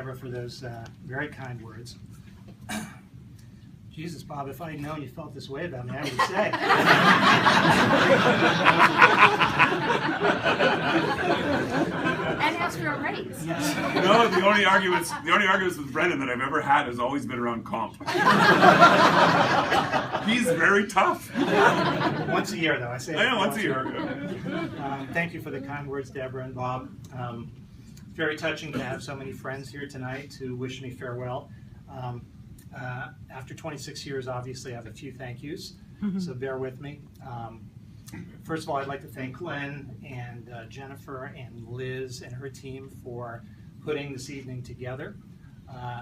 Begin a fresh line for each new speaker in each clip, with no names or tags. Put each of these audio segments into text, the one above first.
Deborah, for those very kind words. Jesus, Bob, if I had known you felt this way about me, I would say.
And ask for a raise.
Yes.
No, the only arguments with Brendan that I've ever had has always been around comp. He's very tough.
Once a year, though. I say.
Yeah, once a year.
Thank you for the kind words, Deborah and Bob. Very touching to have so many friends here tonight to wish me farewell. After 26 years, obviously, I have a few thank yous, so bear with me. First of all, I'd like to thank Glenn and Jennifer and Liz and her team for putting this evening together.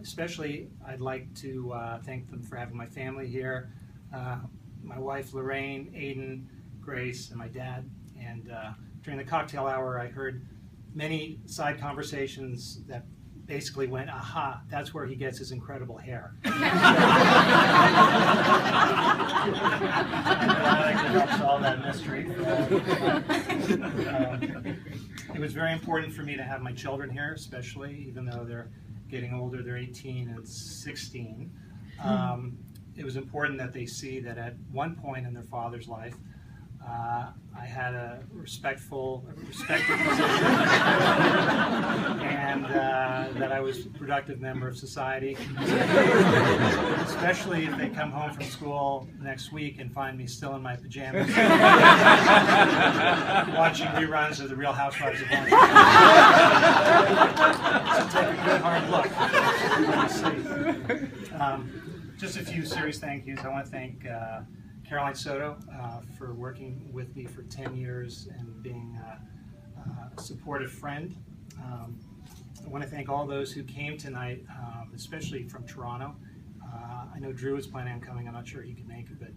Especially, I'd like to thank them for having my family here, my wife Lorraine, Aiden, Grace, and my dad. And during the cocktail hour, I heard many side conversations that basically went, aha, that's where he gets his incredible hair. I'm glad I could help solve that mystery. It was very important for me to have my children here, especially, even though they're getting older, they're 18 and 16. It was important that they see that at one point in their father's life, I had a respected position, and that I was a productive member of society. Especially if they come home from school next week and find me still in my pajamas, watching reruns of The Real Housewives of Orange County. So take a good hard look. Just a few serious thank yous. I want to thank Caroline Soto for working with me for 10 years and being a supportive friend. I want to thank all those who came tonight, especially from Toronto. I know Drew is planning on coming. I'm not sure he could make it, but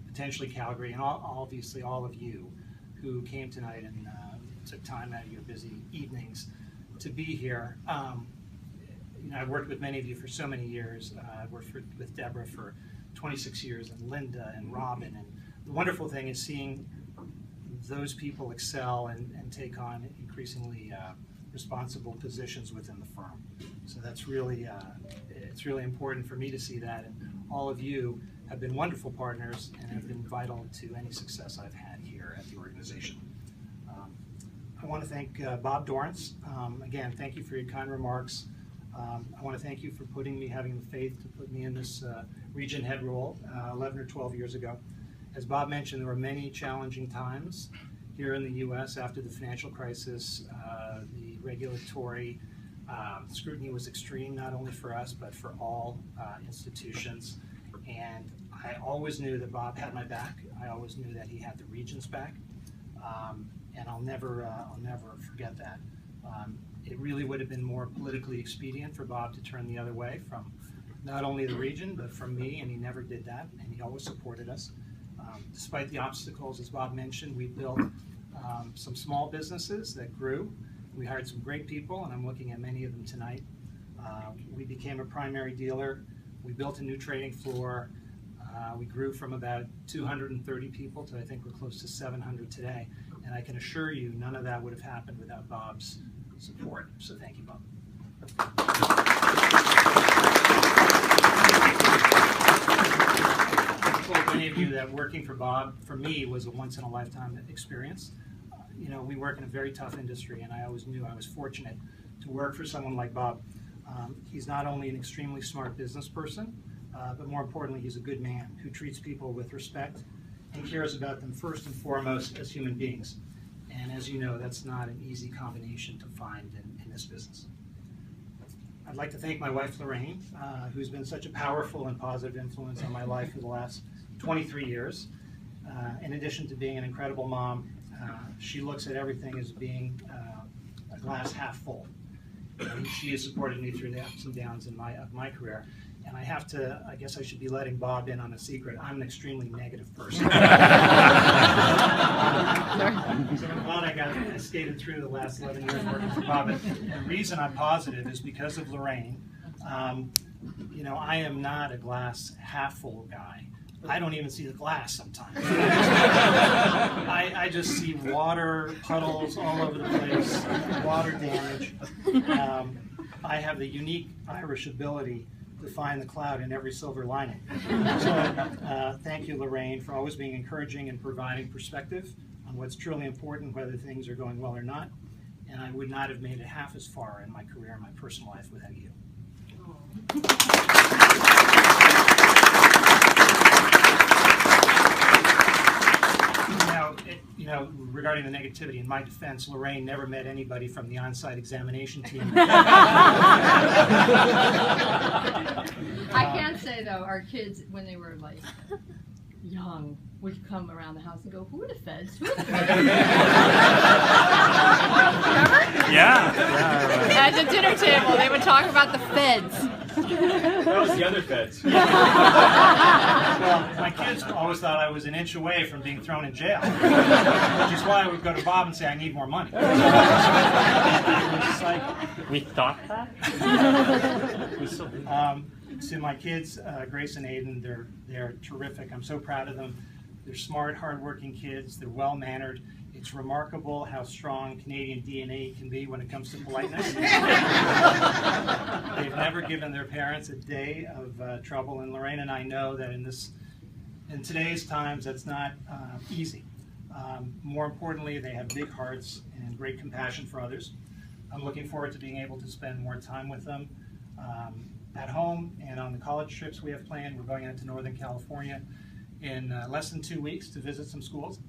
potentially Calgary, and obviously all of you who came tonight and took time out of your busy evenings to be here. You know, I've worked with many of you for so many years. I've worked with Deborah for 26 years, and Linda and Robin, and the wonderful thing is seeing those people excel and take on increasingly responsible positions within the firm. So that's really, it's really important for me to see that, and all of you have been wonderful partners and have been vital to any success I've had here at the organization. I want to thank Bob Dorrance. Again, thank you for your kind remarks. I want to thank you for having the faith to put me in this region head role 11 or 12 years ago. As Bob mentioned, there were many challenging times here in the U.S. after the financial crisis. The regulatory scrutiny was extreme, not only for us, but for all institutions. And I always knew that Bob had my back. I always knew that he had the region's back. And I'll never forget that. It really would have been more politically expedient for Bob to turn the other way from not only the region, but from me, and he never did that, and he always supported us. Despite the obstacles, as Bob mentioned, we built some small businesses that grew. We hired some great people, and I'm looking at many of them tonight. We became a primary dealer. We built a new trading floor. We grew from about 230 people to I think we're close to 700 today. And I can assure you, none of that would have happened without Bob's support. So thank you, Bob. I told many of you that working for Bob, for me, was a once-in-a-lifetime experience. You know, we work in a very tough industry, and I always knew I was fortunate to work for someone like Bob. He's not only an extremely smart business person, but more importantly, he's a good man who treats people with respect and cares about them first and foremost as human beings. And as you know, that's not an easy combination to find in this business. I'd like to thank my wife, Lorraine, who's been such a powerful and positive influence on my life for the last 23 years. In addition to being an incredible mom, she looks at everything as being a glass half full. And she has supported me through the ups and downs of my career. And I guess I should be letting Bob in on a secret. I'm an extremely negative person. So I'm glad I skated through the last 11 years working for Bob. And the reason I'm positive is because of Lorraine. You know, I am not a glass half full guy. I don't even see the glass sometimes. I just see water puddles all over the place, water damage. I have the unique Irish ability to find the cloud in every silver lining. So thank you, Lorraine, for always being encouraging and providing perspective on what's truly important, whether things are going well or not. And I would not have made it half as far in my career and my personal life without you. Regarding the negativity, in my defense, Lorraine never met anybody from the on-site examination team.
I can say though, our kids, when they were like young, would come around the house and go, "Who are the feds? Who are the feds?"
Yeah.
At the dinner table, they would talk about the feds.
That was the other feds.
Well, my kids always thought I was an inch away from being thrown in jail, which is why I would go to Bob and say, I need more money.
We thought that? We still do.
To my kids, Grace and Aiden, they're terrific. I'm so proud of them. They're smart, hardworking kids. They're well-mannered. It's remarkable how strong Canadian DNA can be when it comes to politeness. They've never given their parents a day of trouble, and Lorraine and I know that in today's times, that's not easy. More importantly, they have big hearts and great compassion for others. I'm looking forward to being able to spend more time with them at home and on the college trips we have planned. We're going out to Northern California in less than 2 weeks to visit some schools.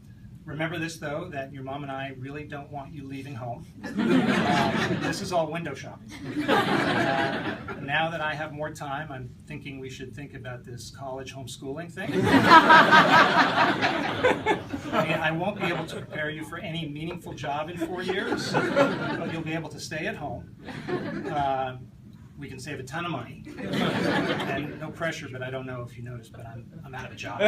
Remember this, though, that your mom and I really don't want you leaving home. This is all window shopping. Now that I have more time, I'm thinking we should think about this college homeschooling thing. I won't be able to prepare you for any meaningful job in 4 years, but you'll be able to stay at home. We can save a ton of money. And no pressure, but I don't know if you noticed, but I'm out of a job.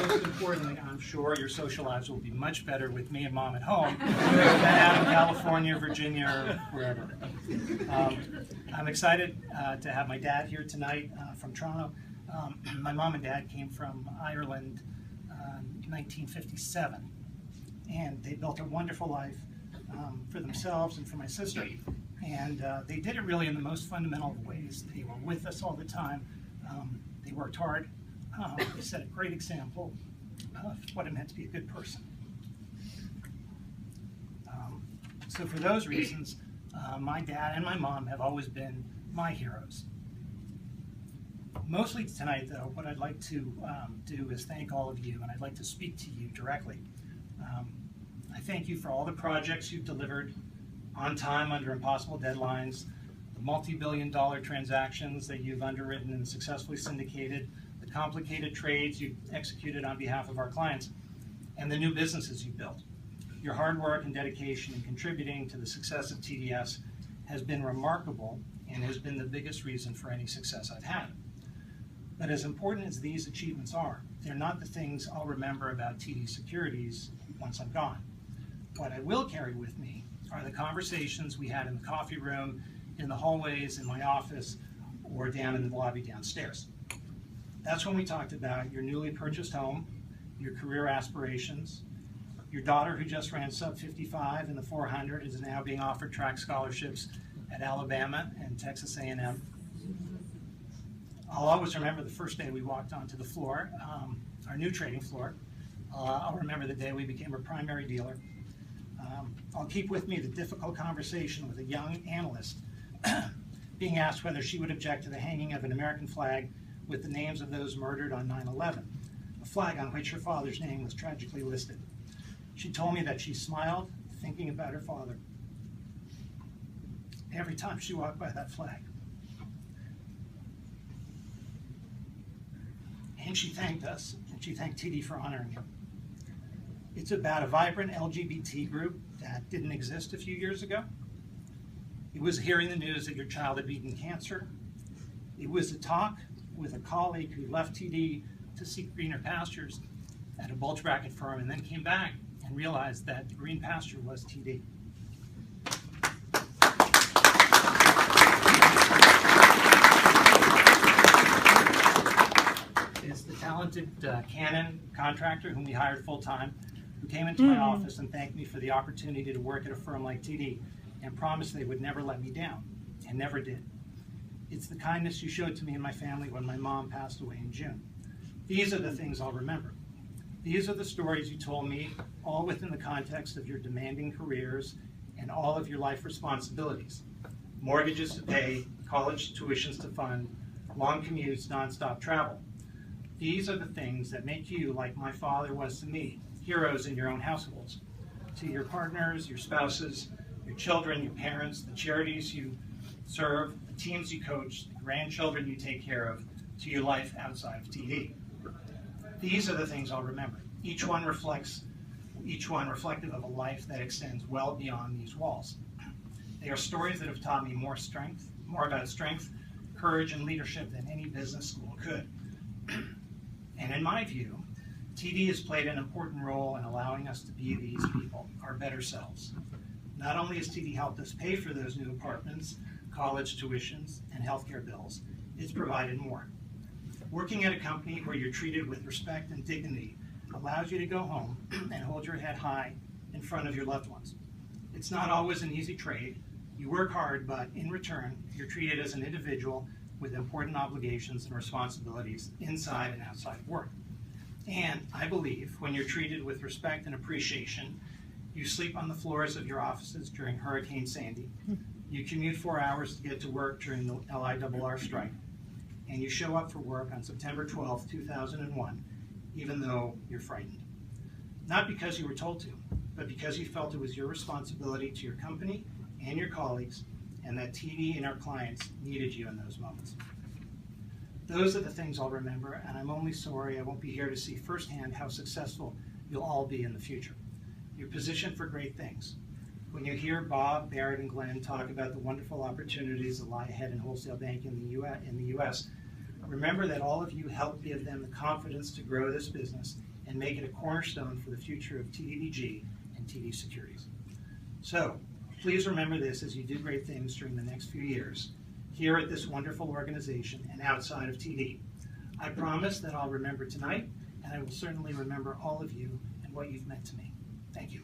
Most importantly, I'm sure your social lives will be much better with me and Mom at home than out in California, Virginia, or wherever. I'm excited to have my dad here tonight from Toronto. My mom and dad came from Ireland in 1957, and they built a wonderful life for themselves and for my sister. And they did it really in the most fundamental of ways. They were with us all the time. They worked hard. They set a great example of what it meant to be a good person. So for those reasons, my dad and my mom have always been my heroes. Mostly tonight, though, what I'd like to do is thank all of you, and I'd like to speak to you directly. I thank you for all the projects you've delivered on time under impossible deadlines, the multi-billion-dollar transactions that you've underwritten and successfully syndicated, the complicated trades you've executed on behalf of our clients, and the new businesses you've built. Your hard work and dedication in contributing to the success of TDS has been remarkable and has been the biggest reason for any success I've had. But as important as these achievements are, they're not the things I'll remember about TD Securities once I'm gone. What I will carry with me are the conversations we had in the coffee room, in the hallways, in my office, or down in the lobby downstairs. That's when we talked about your newly purchased home, your career aspirations, your daughter who just ran sub 55 in the 400 is now being offered track scholarships at Alabama and Texas A&M. I'll always remember the first day we walked onto the floor, our new trading floor. I'll remember the day we became a primary dealer. I'll keep with me the difficult conversation with a young analyst being asked whether she would object to the hanging of an American flag with the names of those murdered on 9/11, a flag on which her father's name was tragically listed. She told me that she smiled, thinking about her father every time she walked by that flag. And she thanked us, and she thanked TD for honoring him. It's about a vibrant LGBT group that didn't exist a few years ago. It was hearing the news that your child had beaten cancer. It was a talk with a colleague who left TD to seek greener pastures at a bulge bracket firm and then came back and realized that the green pasture was TD. It's the talented Canon contractor whom we hired full-time, who came into my office and thanked me for the opportunity to work at a firm like TD and promised they would never let me down, and never did. It's the kindness you showed to me and my family when my mom passed away in June. These are the things I'll remember. These are the stories you told me, all within the context of your demanding careers and all of your life responsibilities. Mortgages to pay, college tuitions to fund, long commutes, nonstop travel. These are the things that make you, like my father was to me, heroes in your own households. To your partners, your spouses, your children, your parents, the charities you serve, the teams you coach, the grandchildren you take care of, to your life outside of TD. These are the things I'll remember. Each one reflective of a life that extends well beyond these walls. They are stories that have taught me more about strength, courage, and leadership than any business school could. And in my view, TD has played an important role in allowing us to be these people, our better selves. Not only has TD helped us pay for those new apartments, college tuitions, and healthcare bills, it's provided more. Working at a company where you're treated with respect and dignity allows you to go home and hold your head high in front of your loved ones. It's not always an easy trade. You work hard, but in return, you're treated as an individual with important obligations and responsibilities inside and outside of work. And I believe when you're treated with respect and appreciation, you sleep on the floors of your offices during Hurricane Sandy, you commute 4 hours to get to work during the LIRR strike, and you show up for work on September 12, 2001, even though you're frightened. Not because you were told to, but because you felt it was your responsibility to your company and your colleagues, and that TD and our clients needed you in those moments. Those are the things I'll remember, and I'm only sorry I won't be here to see firsthand how successful you'll all be in the future. You're positioned for great things. When you hear Bob, Barrett, and Glenn talk about the wonderful opportunities that lie ahead in wholesale banking in the U.S., remember that all of you helped give them the confidence to grow this business and make it a cornerstone for the future of TDDG and TD Securities. So, please remember this as you do great things during the next few years, here at this wonderful organization and outside of TD. I promise that I'll remember tonight, and I will certainly remember all of you and what you've meant to me. Thank you.